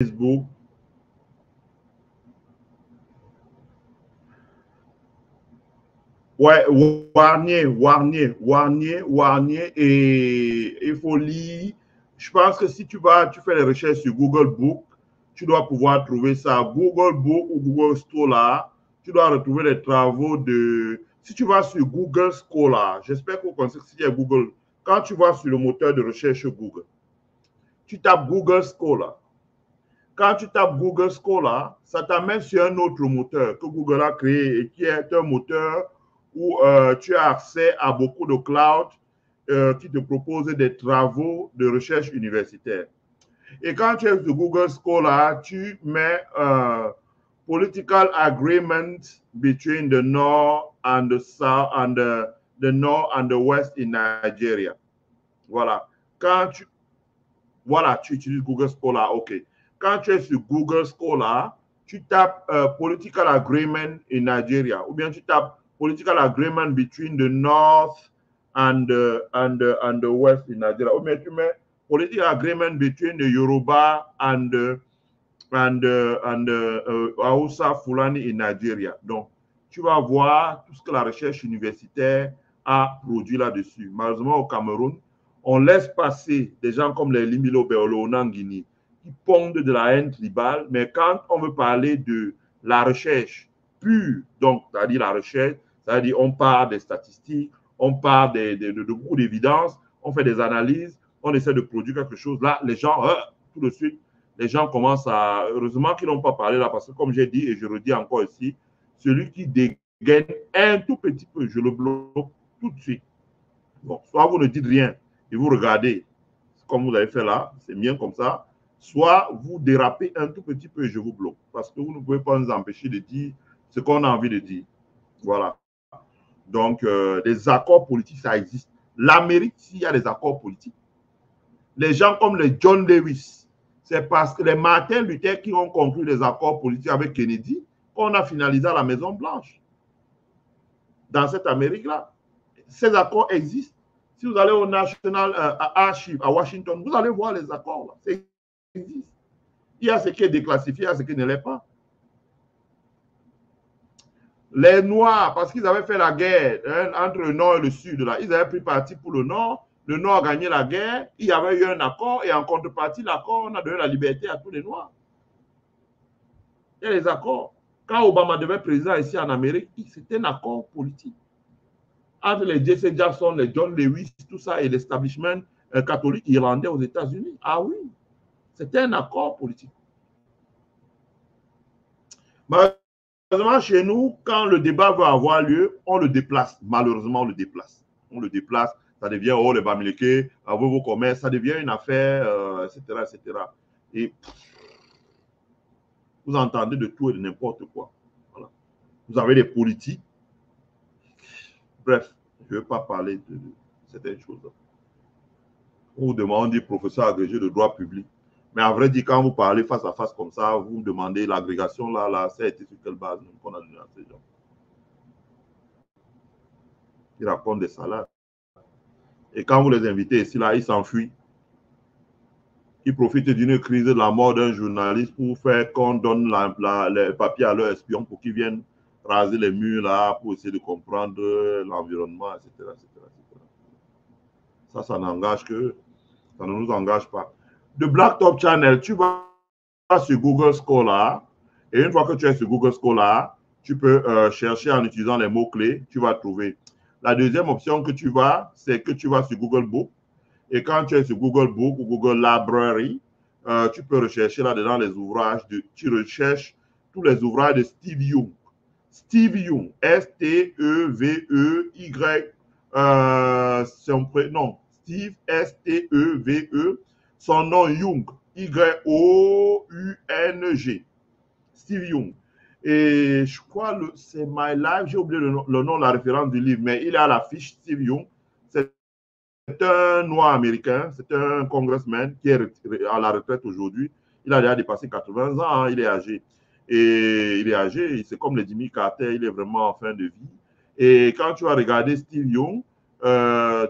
Facebook. Ouais, Warnier, et il faut lire. Je pense que si tu fais les recherches sur Google Book, tu dois pouvoir trouver ça. Google Book ou Google Scholar, tu dois retrouver les travaux de. Si tu vas sur Google Scholar, j'espère que vous connaissez ce qu'il Google. Quand tu vas sur le moteur de recherche Google, tu tapes Google Scholar. Quand tu tapes Google Scholar, ça t'amène sur un autre moteur que Google a créé et qui est un moteur où tu as accès à beaucoup de clouds qui te proposent des travaux de recherche universitaire. Et quand tu es sur Google Scholar, tu mets political agreement between the North and the South and the North and the West in Nigeria. Voilà. Voilà, tu utilises Google Scholar, ok. Quand tu es sur Google Scholar, tu tapes Political Agreement in Nigeria, ou bien tu tapes Political Agreement between the North and the West in Nigeria, ou bien tu mets Political Agreement between the Yoruba and Hausa Fulani in Nigeria. Donc, tu vas voir tout ce que la recherche universitaire a produit là-dessus. Malheureusement, au Cameroun, on laisse passer des gens comme les Limilo Beolo en Guinée qui pondent de la haine tribale, mais quand on veut parler de la recherche pure, donc, c'est-à-dire la recherche, c'est-à-dire on part des statistiques, on part de beaucoup d'évidences, on fait des analyses, on essaie de produire quelque chose. Là, les gens, tout de suite, les gens commencent à. Heureusement qu'ils n'ont pas parlé là, parce que comme j'ai dit, et je redis encore ici, celui qui dégaine un tout petit peu, je le bloque tout de suite. Bon, soit vous ne dites rien et vous regardez comme vous avez fait là, c'est bien comme ça, soit vous dérapez un tout petit peu et je vous bloque. Parce que vous ne pouvez pas nous empêcher de dire ce qu'on a envie de dire. Voilà. Donc, les accords politiques, ça existe. L'Amérique, s'il y a des accords politiques, les gens comme les John Lewis, c'est parce que les Martin Luther qui ont conclu des accords politiques avec Kennedy qu'on a finalisé à la Maison-Blanche. Dans cette Amérique-là, ces accords existent. Si vous allez au National Archive à Washington, vous allez voir les accords. Là. Ça existe. Il y a ce qui est déclassifié, il y a ce qui ne l'est pas. Les Noirs, parce qu'ils avaient fait la guerre entre le Nord et le Sud, là, ils avaient pris parti pour le Nord. Le Nord a gagné la guerre. Il y avait eu un accord et en contrepartie, l'accord, on a donné la liberté à tous les Noirs. Il y a les accords. Quand Obama devait être président ici en Amérique, c'était un accord politique. Entre les Jesse Jackson, les John Lewis, tout ça, et l'establishment catholique irlandais aux États-Unis. Ah oui, c'était un accord politique. Malheureusement, chez nous, quand le débat veut avoir lieu, on le déplace. Malheureusement, on le déplace. On le déplace. Ça devient, oh, les Bamileke, vos commerces, ça devient une affaire, etc., etc. Et vous entendez de tout et de n'importe quoi. Voilà. Vous avez des politiques. Bref, je ne vais pas parler de certaines choses. On vous demande des professeurs agrégés de droit public. Mais en vrai, dit, quand vous parlez face à face comme ça, vous demandez l'agrégation, là, ça a été sur quelle base qu'on a donné à ces gens. Ils racontent des salaires. Et quand vous les invitez ici, là, ils s'enfuient. Ils profitent d'une crise de la mort d'un journaliste pour faire qu'on donne les papiers à leurs espions pour qu'ils viennent raser les murs là, pour essayer de comprendre l'environnement, etc., etc., etc. Ça n'engage que, ça ne nous engage pas. De Black Top Channel, tu vas sur Google Scholar, et une fois que tu es sur Google Scholar, tu peux chercher en utilisant les mots-clés, tu vas trouver. La deuxième option que tu vas, c'est que tu vas sur Google Book, et quand tu es sur Google Book ou Google Library, tu peux rechercher là-dedans les ouvrages, tu recherches tous les ouvrages de Steve Young. Steve Young, S-T-E-V-E-Y, son prénom, Steve, S-T-E-V-E, son nom Young, Y-O-U-N-G. Steve Young. Et je crois que c'est My Life, j'ai oublié le nom, la référence du livre, mais il est à la fiche Steve Young. C'est un noir américain, c'est un congressman qui est à la retraite aujourd'hui. Il a déjà dépassé 80 ans, hein, il est âgé. Et il est âgé, c'est comme le Jimmy Carter, il est vraiment en fin de vie. Et quand tu vas regarder Steve Young,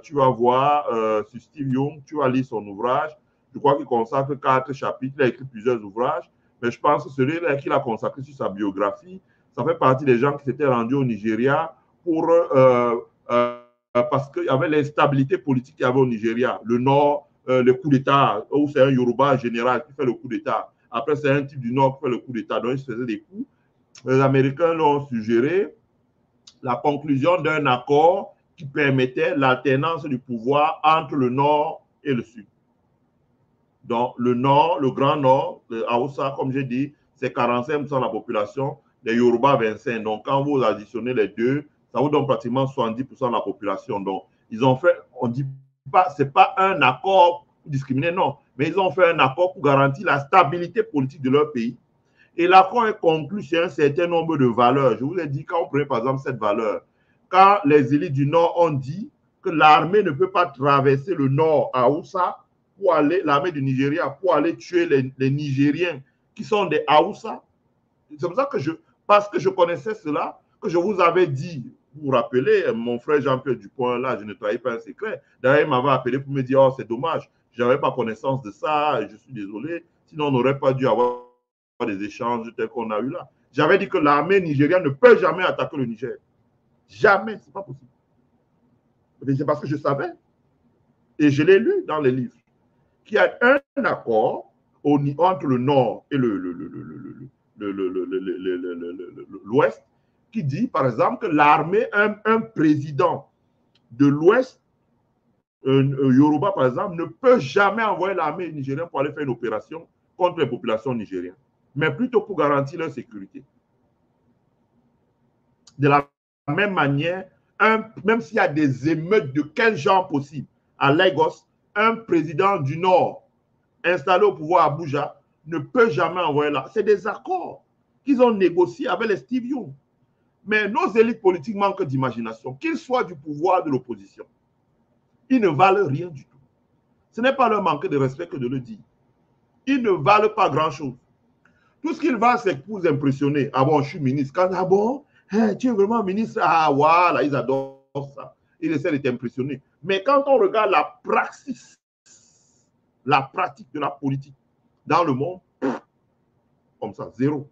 tu vas voir sur Steve Young, tu vas lire son ouvrage, Je crois qu'il consacre 4 chapitres, il a écrit plusieurs ouvrages, mais je pense que celui-là qu'il a consacré sur sa biographie, ça fait partie des gens qui s'étaient rendus au Nigeria pour, parce qu'il y avait l'instabilité politique qu'il y avait au Nigeria. Le Nord, le coup d'État, où c'est un Yoruba général qui fait le coup d'État. Après, c'est un type du Nord qui fait le coup d'État. Donc, ils se faisaient des coups. Les Américains l'ont suggéré la conclusion d'un accord qui permettait l'alternance du pouvoir entre le Nord et le Sud. Donc, le Nord, le Grand Nord, le Haoussa, comme j'ai dit, c'est 45% de la population, les Yoruba 25%. Donc, quand vous additionnez les deux, ça vous donne pratiquement 70% de la population. Donc, ils ont fait, on dit pas, c'est pas un accord pour discriminer, non, mais ils ont fait un accord pour garantir la stabilité politique de leur pays. Et l'accord est conclu sur un certain nombre de valeurs. Je vous ai dit, quand on prenait par exemple cette valeur, quand les élites du Nord ont dit que l'armée ne peut pas traverser le Nord à Haoussa, pour aller, l'armée du Nigeria, pour aller tuer les Nigériens qui sont des Haoussa. C'est pour ça que parce que je connaissais cela, que je vous avais dit, vous vous rappelez, mon frère Jean-Pierre Dupont, là, je ne trahis pas un secret. D'ailleurs, il m'avait appelé pour me dire, oh, c'est dommage, je n'avais pas connaissance de ça, je suis désolé, sinon on n'aurait pas dû avoir des échanges tels qu'on a eu là. J'avais dit que l'armée nigérienne ne peut jamais attaquer le Niger. Jamais, c'est pas possible. Mais c'est parce que je savais, et je l'ai lu dans les livres, qu'il y a un accord entre le Nord et l'Ouest qui dit, par exemple, que l'armée, un président de l'Ouest, Yoruba, par exemple, ne peut jamais envoyer l'armée nigérienne pour aller faire une opération contre les populations nigériennes, mais plutôt pour garantir leur sécurité. De la même manière, même s'il y a des émeutes de quel genre possible à Lagos, un président du Nord installé au pouvoir à Abuja ne peut jamais envoyer là. C'est des accords qu'ils ont négociés avec les Steve Young. Mais nos élites politiques manquent d'imagination, qu'ils soient du pouvoir ou de l'opposition. Ils ne valent rien du tout. Ce n'est pas leur manque de respect que de le dire. Ils ne valent pas grand-chose. Tout ce qu'ils valent, c'est pour vous impressionner. Ah bon, je suis ministre. Quand, ah bon, hein, tu es vraiment ministre. Ah voilà, ils adorent ça. Ils essaient de t'impressionner. Mais quand on regarde la praxis, la pratique de la politique dans le monde, comme ça, zéro.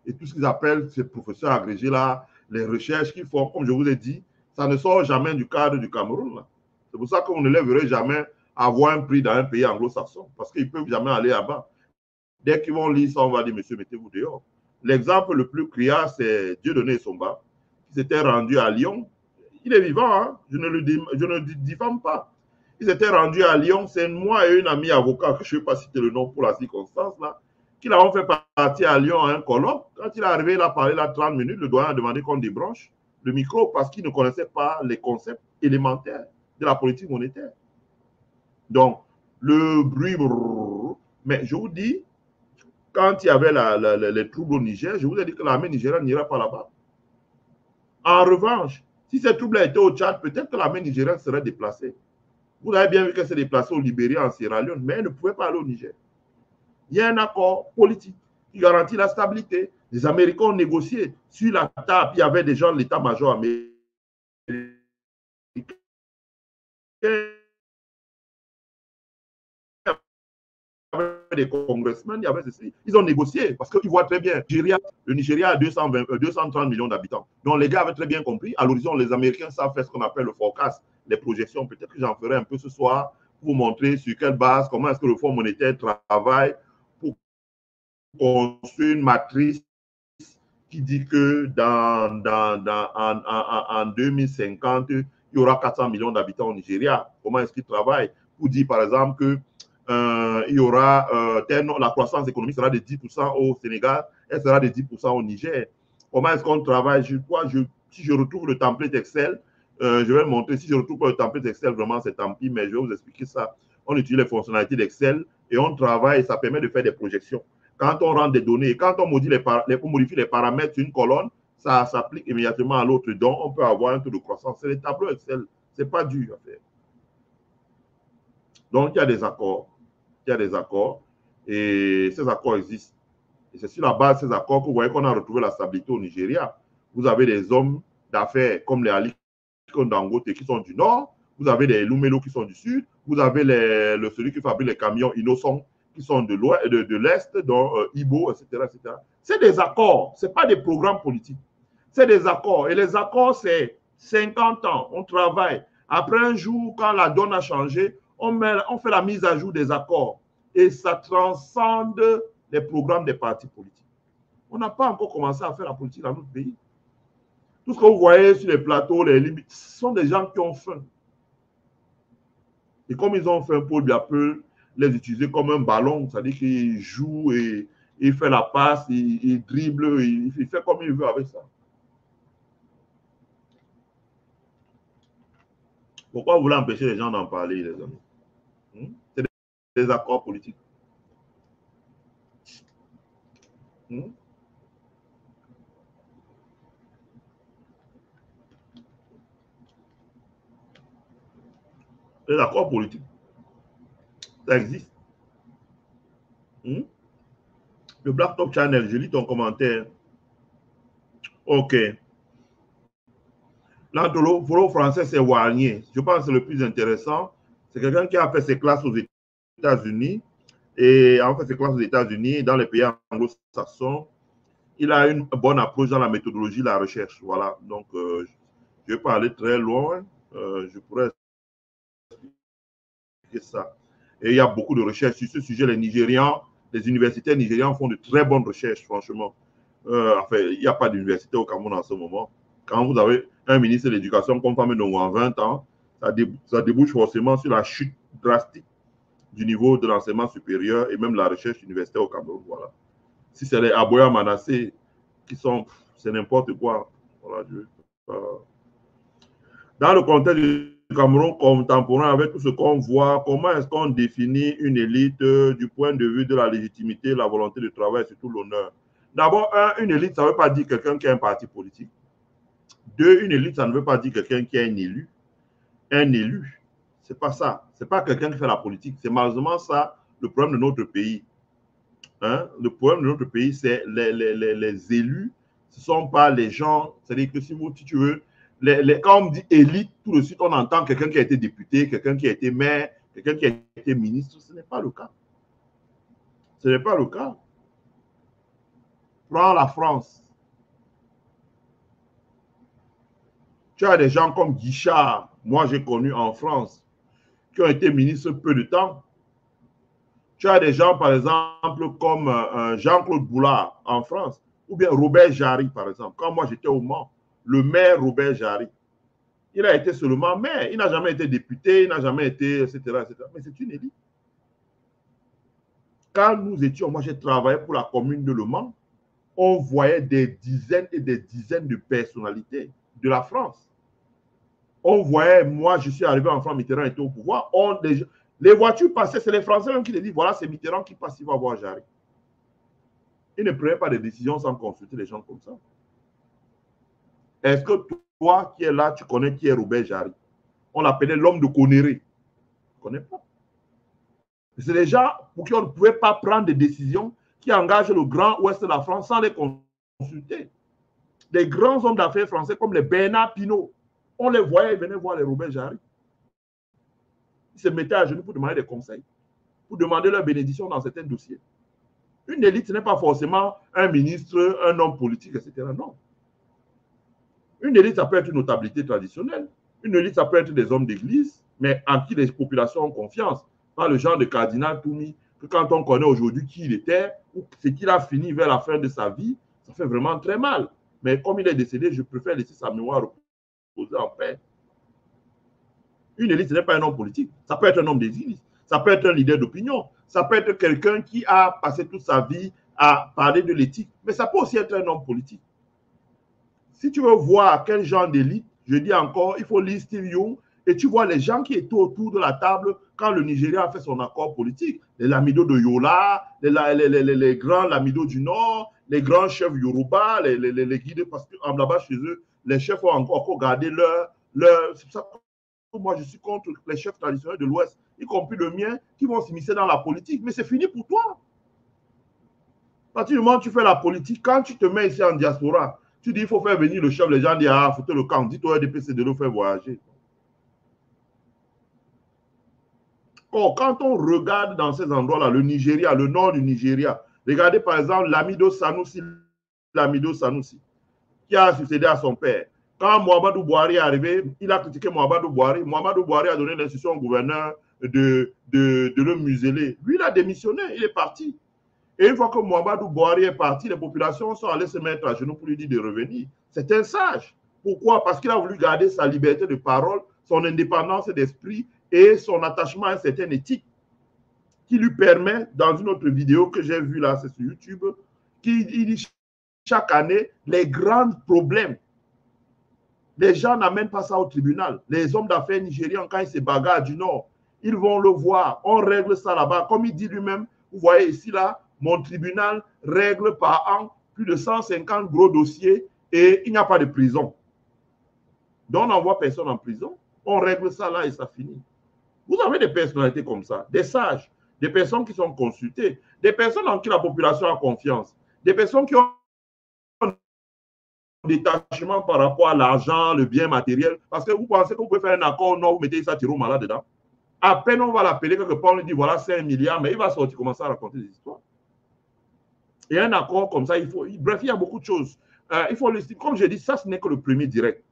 Et tout ce qu'ils appellent ces professeurs agrégés là, les recherches qu'ils font, comme je vous ai dit, ça ne sort jamais du cadre du Cameroun. C'est pour ça qu'on ne lèverait jamais à avoir un prix dans un pays anglo-saxon, parce qu'ils ne peuvent jamais aller là-bas. Dès qu'ils vont lire ça, on va dire, monsieur, mettez-vous dehors. L'exemple le plus criard, c'est Dieudonné Somba, qui s'était rendu à Lyon. Il est vivant, hein? Je ne diffame pas. Il s'était rendu à Lyon, c'est moi et une amie avocat, que je ne vais pas citer le nom pour la circonstance, là, qui l'avons fait partir à Lyon à un colloque. Quand il est arrivé, il a parlé là 30 minutes, le doyen a demandé qu'on débranche le micro parce qu'il ne connaissait pas les concepts élémentaires de la politique monétaire. Donc, le bruit, mais je vous dis, quand il y avait les troubles au Niger, je vous ai dit que l'armée nigérienne n'ira pas là-bas. En revanche, si ces troubles étaient au Tchad, peut-être que l'armée nigérienne serait déplacée. Vous avez bien vu qu'elle s'est déplacée au Libéria, en Sierra Leone, mais elle ne pouvait pas aller au Niger. Il y a un accord politique qui garantit la stabilité. Les Américains ont négocié sur la table. Il y avait des gens de l'état-major américain. Des congressmen, il y avait ceci. Ils ont négocié parce qu'ils voient très bien. Le Nigeria a 230 millions d'habitants. Donc les gars avaient très bien compris. À l'horizon, les Américains savent faire ce qu'on appelle le forecast, les projections. Peut-être que j'en ferai un peu ce soir pour vous montrer sur quelle base, comment est-ce que le Fonds monétaire travaille pour construire une matrice qui dit que en 2050, il y aura 400 millions d'habitants au Nigeria. Comment est-ce qu'ils travaillent pour dire, par exemple, que il y aura la croissance économique sera de 10% au Sénégal, elle sera de 10% au Niger. Comment est-ce qu'on travaille? Si je retrouve le template Excel, je vais le montrer. Si je retrouve le template Excel, vraiment, c'est tant pis, mais je vais vous expliquer ça. On utilise les fonctionnalités d'Excel et on travaille, et ça permet de faire des projections. Quand on rentre des données, quand on modifie les paramètres sur une colonne, ça s'applique immédiatement à l'autre. Donc, on peut avoir un taux de croissance. C'est les tableaux Excel. Ce n'est pas dur à faire. Donc, il y a des accords. Il y a des accords et ces accords existent. Et c'est sur la base de ces accords que vous voyez qu'on a retrouvé la stabilité au Nigeria. Vous avez des hommes d'affaires comme les Ali Dangote qui sont du nord, vous avez des Lumelo qui sont du sud, Vous avez celui qui fabrique les camions innocents qui sont de l'Est, dont Ibo, etc. etc. C'est des accords, ce n'est pas des programmes politiques. C'est des accords. Et les accords, c'est 50 ans. On travaille. Après un jour, quand la donne a changé, on fait la mise à jour des accords. Et ça transcende les programmes des partis politiques. On n'a pas encore commencé à faire la politique dans notre pays. Tout ce que vous voyez sur les plateaux, les limites, ce sont des gens qui ont faim. Et comme ils ont faim, Paul Biya peut les utiliser comme un ballon, c'est-à-dire qu'il joue et il fait la passe, il dribble, il fait comme il veut avec ça. Pourquoi vous voulez empêcher les gens d'en parler, les amis? C'est des accords politiques. Les accords politiques, ça existe. Le Black Top Channel, je lis ton commentaire. Ok. L'anthropologue français, c'est Warnier. Je pense que c'est le plus intéressant. C'est quelqu'un qui a fait ses classes aux États-Unis. Et en fait ses classes aux États-Unis, dans les pays anglo-saxons. Il a une bonne approche dans la méthodologie de la recherche. Voilà. Donc, je ne vais pas aller très loin. Je pourrais expliquer ça. Et il y a beaucoup de recherches sur ce sujet. Les Nigérians, les universitaires nigérians font de très bonnes recherches, franchement. Enfin, il n'y a pas d'université au Cameroun en ce moment. Quand vous avez un ministre de l'Éducation comme Kwame Ndongo en 20 ans, ça débouche forcément sur la chute drastique du niveau de l'enseignement supérieur et même la recherche universitaire au Cameroun. Voilà. Si c'est les Aboya Manassé qui sont, c'est n'importe quoi. Voilà, dans le contexte du Cameroun contemporain, avec tout ce qu'on voit, comment est-ce qu'on définit une élite du point de vue de la légitimité, la volonté de travail et surtout l'honneur? D'abord, une élite, ça ne veut pas dire quelqu'un qui a un parti politique. Deux, une élite, ça ne veut pas dire quelqu'un qui est un élu. Un élu, c'est pas ça. C'est pas quelqu'un qui fait la politique. C'est malheureusement ça le problème de notre pays. Hein? Le problème de notre pays, c'est les élus. Ce ne sont pas les gens. C'est-à-dire que si tu veux, quand on dit élite, tout de suite, on entend quelqu'un qui a été député, quelqu'un qui a été maire, quelqu'un qui a été ministre. Ce n'est pas le cas. Ce n'est pas le cas. Prends la France. Tu as des gens comme Guichard, moi j'ai connu en France, qui ont été ministres peu de temps. Tu as des gens, par exemple, comme Jean-Claude Boulard en France, ou bien Robert Jarry, par exemple. Quand moi j'étais au Mans, le maire Robert Jarry, il a été seulement maire, il n'a jamais été député, il n'a jamais été, etc., etc. Mais c'est une élite. Quand nous étions, moi j'ai travaillé pour la commune de Le Mans, on voyait des dizaines et des dizaines de personnalités de la France. On voyait, moi je suis arrivé en France, Mitterrand était au pouvoir, les voitures passaient, c'est les Français même qui les disent, voilà, c'est Mitterrand qui passe, il va voir Jarry. Ils ne prenaient pas de décisions sans consulter les gens comme ça. Est-ce que toi qui es là, tu connais qui est Robert Jarry? On l'appelait l'homme de Conneré. Tu ne connais pas. C'est des gens pour qui on ne pouvait pas prendre des décisions qui engagent le grand ouest de la France sans les consulter. Des grands hommes d'affaires français comme les Bernard Pinault, on les voyait, ils venaient voir les Robert Jarry. Ils se mettaient à genoux pour demander des conseils, pour demander leur bénédiction dans certains dossiers. Une élite, ce n'est pas forcément un ministre, un homme politique, etc. Non. Une élite, ça peut être une notabilité traditionnelle. Une élite, ça peut être des hommes d'église, mais en qui les populations ont confiance. Pas le genre de cardinal Toumi, que quand on connaît aujourd'hui qui il était, ou ce qu'il a fini vers la fin de sa vie, ça fait vraiment très mal. Mais comme il est décédé, je préfère laisser sa mémoire reposer en paix. Une élite, ce n'est pas un homme politique. Ça peut être un homme d'église, ça peut être un leader d'opinion, ça peut être quelqu'un qui a passé toute sa vie à parler de l'éthique, mais ça peut aussi être un homme politique. Si tu veux voir quel genre d'élite, je dis encore, il faut lire Steve Young et tu vois les gens qui étaient autour de la table quand le Nigeria a fait son accord politique. Les Lamido de Yola, les grands Lamido du Nord, les grands chefs Yoruba, les guides, parce que là-bas chez eux, les chefs ont encore gardé leur c'est ça que moi je suis contre les chefs traditionnels de l'Ouest, y compris le mien, qui vont s'immiscer dans la politique. Mais c'est fini pour toi. À partir du moment où tu fais la politique, quand tu te mets ici en diaspora, tu dis il faut faire venir le chef, les gens disent ah, foutez le camp, dites au RDPC de le faire voyager. Quand on regarde dans ces endroits-là, le Nigeria, le nord du Nigeria, regardez par exemple Lamido Sanusi, qui a succédé à son père. Quand Mohamedou Buhari est arrivé, il a critiqué Mohamedou Buhari. Mohamedou Buhari a donné l'instruction au gouverneur de le museler. Lui, il a démissionné, il est parti. Et une fois que Mohamedou Buhari est parti, les populations sont allées se mettre à genoux pour lui dire de revenir. C'est un sage. Pourquoi? Parce qu'il a voulu garder sa liberté de parole, son indépendance d'esprit et son attachement à une certaine éthique qui lui permet, dans une autre vidéo que j'ai vue là, c'est sur YouTube, qu'il dit chaque année les grands problèmes. Les gens n'amènent pas ça au tribunal. Les hommes d'affaires nigérians, quand ils se bagarrent du Nord, ils vont le voir. On règle ça là-bas. Comme il dit lui-même, vous voyez ici là, mon tribunal règle par an plus de 150 gros dossiers et il n'y a pas de prison. Donc on n'envoie personne en prison. On règle ça là et ça finit. Vous avez des personnalités comme ça, des sages, des personnes qui sont consultées, des personnes en qui la population a confiance, des personnes qui ont un détachement par rapport à l'argent, le bien matériel. Parce que vous pensez que vous pouvez faire un accord, non, vous mettez ça Tiro malade dedans. À peine on va l'appeler quelque part, on lui dit voilà 5 milliards, mais il va sortir, commencer à raconter des histoires. Et un accord comme ça, il faut. Bref, il y a beaucoup de choses. Il faut comme je dis, ça, ce n'est que le premier direct.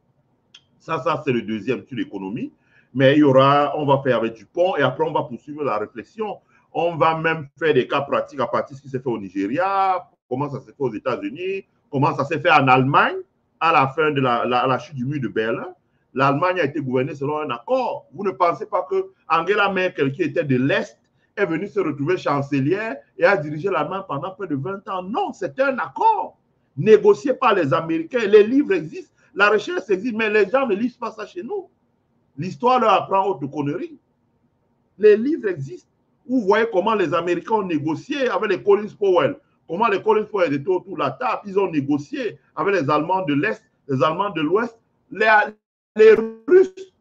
Ça c'est le deuxième sur l'économie. Mais il y aura, on va faire avec Dupont et après on va poursuivre la réflexion. On va même faire des cas pratiques à partir de ce qui s'est fait au Nigeria, comment ça s'est fait aux États-Unis, comment ça s'est fait en Allemagne à la fin de la chute du mur de Berlin. L'Allemagne a été gouvernée selon un accord. Vous ne pensez pas que Angela Merkel, qui était de l'Est, est venue se retrouver chancelière et a dirigé l'Allemagne pendant près de 20 ans? Non, c'était un accord négocié par les Américains. Les livres existent, la recherche existe, mais les gens ne lisent pas ça chez nous. L'histoire leur apprend autre conneries. Les livres existent. Vous voyez comment les Américains ont négocié avec les Collins Powell. Comment les Collins Powell étaient autour de la table. Ils ont négocié avec les Allemands de l'Est, les Allemands de l'Ouest, les Russes,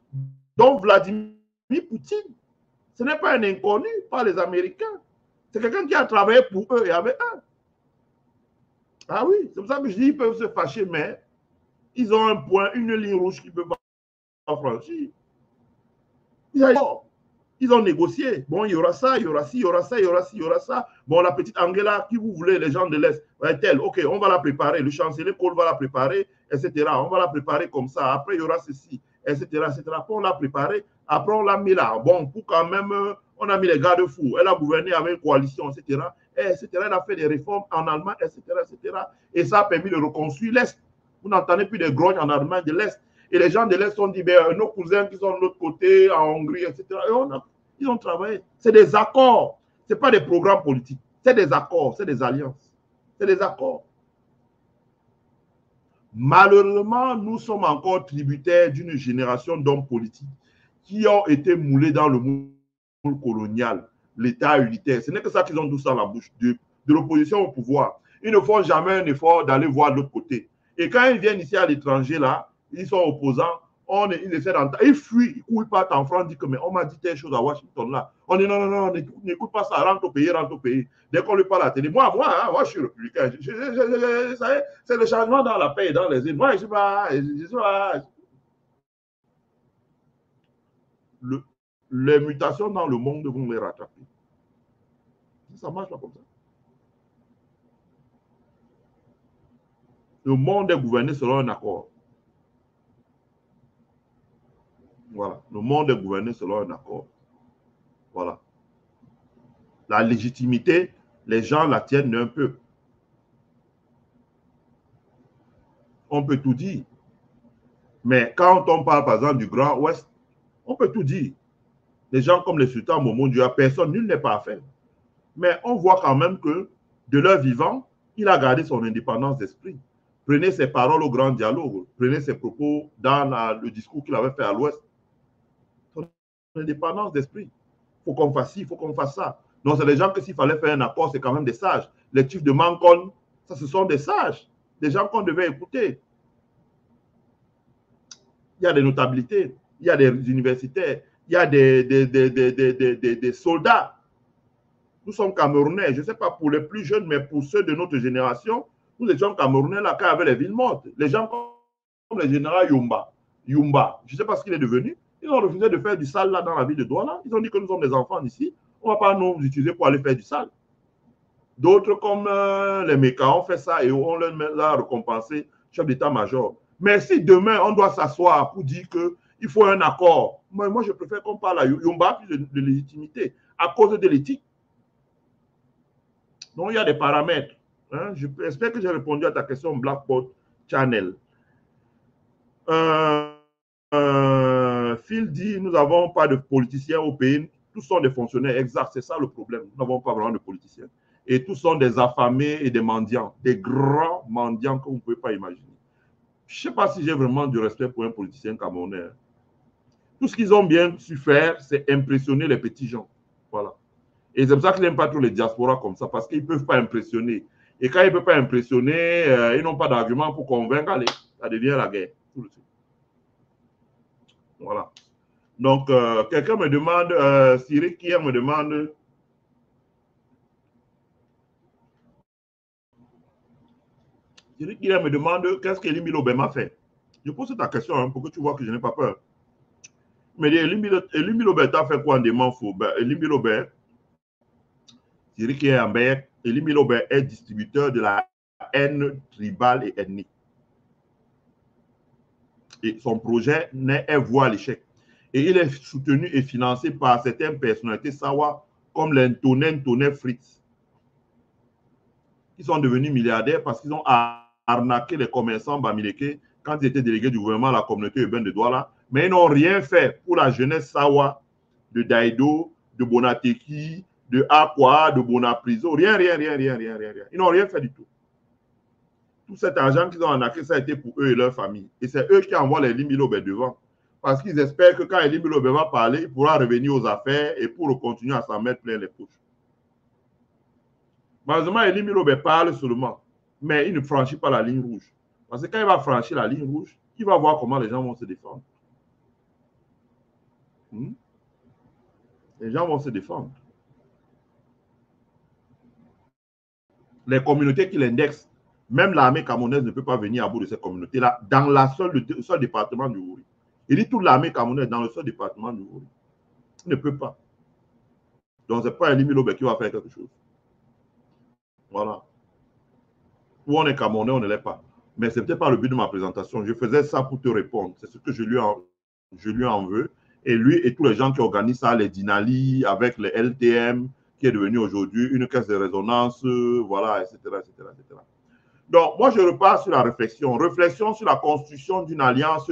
dont Vladimir Poutine. Ce n'est pas un inconnu par les Américains. C'est quelqu'un qui a travaillé pour eux et avec eux. Ah oui, c'est pour ça que je dis qu'ils peuvent se fâcher, mais ils ont un point, une ligne rouge qu'ils ne peuvent pas franchir. Ils ont négocié. Bon, il y aura ça, il y aura ci, il y aura ça, il y aura ci, il y aura ça. Bon, la petite Angela, qui vous voulez, les gens de l'Est, est-elle? Ok, on va la préparer. Le chancelier Kohl va la préparer, etc. On va la préparer comme ça. Après, il y aura ceci, etc. etc. Après, on l'a préparé. Après, on l'a mis là. Bon, pour quand même, on a mis les garde-fous. Elle a gouverné avec une coalition, etc. etc. Elle a fait des réformes en Allemagne, etc. etc. Et ça a permis de reconstruire l'Est. Vous n'entendez plus de grognes en Allemagne de l'Est. Et les gens de l'Est ont dit, ben, nos cousins qui sont de l'autre côté, en Hongrie, etc. Et ils ont travaillé. C'est des accords. Ce n'est pas des programmes politiques. C'est des accords, c'est des alliances. C'est des accords. Malheureusement, nous sommes encore tributaires d'une génération d'hommes politiques qui ont été moulés dans le monde colonial, l'État unitaire. Ce n'est que ça qu'ils ont tous dans la bouche, de l'opposition au pouvoir. Ils ne font jamais un effort d'aller voir de l'autre côté. Et quand ils viennent ici à l'étranger, là, ils sont opposants, ils essaient d'entendre, ils fuient, ils courent, partent en France, disent que mais on m'a dit telle chose à Washington là. On dit non, non, non, n'écoute pas ça, rentre au pays, rentre au pays. Dès qu'on lui parle à la télé, moi, je suis républicain. C'est le changement dans la paix et dans les îles. Moi, je ne sais pas. Les mutations dans le monde vont les rattraper. Ça marche pas comme ça. Le monde est gouverné selon un accord. Voilà. Le monde est gouverné selon un accord. Voilà. La légitimité, les gens la tiennent un peu. On peut tout dire. Mais quand on parle, par exemple, du Grand Ouest, on peut tout dire. Les gens comme les sultans Momo Dieu, personne, nul n'est pas à faire. Mais on voit quand même que, de leur vivant, il a gardé son indépendance d'esprit. Prenez ses paroles au grand dialogue. Prenez ses propos dans le discours qu'il avait fait à l'Ouest. Son indépendance d'esprit. Il faut qu'on fasse ci, il faut qu'on fasse ça. Donc, c'est des gens que s'il fallait faire un accord, c'est quand même des sages. Les chiefs de Mancon, ça, ce sont des sages. Des gens qu'on devait écouter. Il y a des notabilités, il y a des universitaires, il y a des soldats. Nous sommes Camerounais. Je ne sais pas pour les plus jeunes, mais pour ceux de notre génération, nous étions Camerounais là, quand il y avait les villes mortes. Les gens comme le général Yumba, je ne sais pas ce qu'il est devenu. Ils ont refusé de faire du sale là dans la ville de Douala. Ils ont dit que nous sommes des enfants d'ici. On ne va pas nous utiliser pour aller faire du sale. D'autres, comme les mécas, ont fait ça et on leur a récompensé chef d'état-major. Mais si demain, on doit s'asseoir pour dire qu'il faut un accord, moi, je préfère qu'on parle à Yumba plus de légitimité à cause de l'éthique. Donc, il y a des paramètres. Hein. J'espère que j'ai répondu à ta question Blackboard Channel. Phil dit, nous n'avons pas de politiciens au pays. Tous sont des fonctionnaires. Exact, c'est ça le problème. Nous n'avons pas vraiment de politiciens. Et tous sont des affamés et des mendiants. Des grands mendiants que vous ne pouvez pas imaginer. Je ne sais pas si j'ai vraiment du respect pour un politicien camerounais. Tout ce qu'ils ont bien su faire, c'est impressionner les petits gens. Voilà. Et c'est pour ça qu'ils n'aiment pas trop les diasporas comme ça, parce qu'ils ne peuvent pas impressionner. Et quand ils ne peuvent pas impressionner, ils n'ont pas d'argument pour convaincre, allez, ça devient la guerre. Tout de suite. Voilà. Donc, quelqu'un me demande, Cyril hier me demande, qu'est-ce qu'Elie Milobem a fait. Je pose ta question hein, pour que tu vois que je n'ai pas peur. Mais Elie Milobem a fait quoi en dément faux? Elie Milobem, Cyril hier, Elie Milobem est distributeur de la haine tribale et ethnique. Et son projet est voué à l'échec. Et il est soutenu et financé par certaines personnalités sawa comme l'Antonin Fritz, qui sont devenus milliardaires parce qu'ils ont arnaqué les commerçants bamileke quand ils étaient délégués du gouvernement à la communauté urbaine de Douala, mais ils n'ont rien fait pour la jeunesse sawa de Daïdo, de Bonateki, de Aqua, de Bonapriso, rien. Ils n'ont rien fait du tout. Tout cet argent qu'ils ont arnaqué, ça a été pour eux et leur famille. Et c'est eux qui envoient les Limilobé devant. Parce qu'ils espèrent que quand Elie Milobem va parler, il pourra revenir aux affaires et pour continuer à s'en mettre plein les poches. Malheureusement, Elie Milobem parle seulement, mais il ne franchit pas la ligne rouge. Parce que quand il va franchir la ligne rouge, il va voir comment les gens vont se défendre. Les gens vont se défendre. Les communautés qu'il indexe, même l'armée camerounaise ne peut pas venir à bout de ces communautés-là dans le seul département du Wouri. Il dit toute l'armée camerounaise dans le seul département du Wouri. Il ne peut pas. Donc, ce n'est pas Elie Milobem qui va faire quelque chose. Voilà. Où on est Camerounais, on ne l'est pas. Mais ce n'était pas le but de ma présentation. Je faisais ça pour te répondre. C'est ce que je lui en veux. Et lui et tous les gens qui organisent ça, les Dinali, avec les LTM, qui est devenu aujourd'hui une caisse de résonance, voilà, etc., etc., etc. Donc, moi, je repars sur la réflexion. Réflexion sur la construction d'une alliance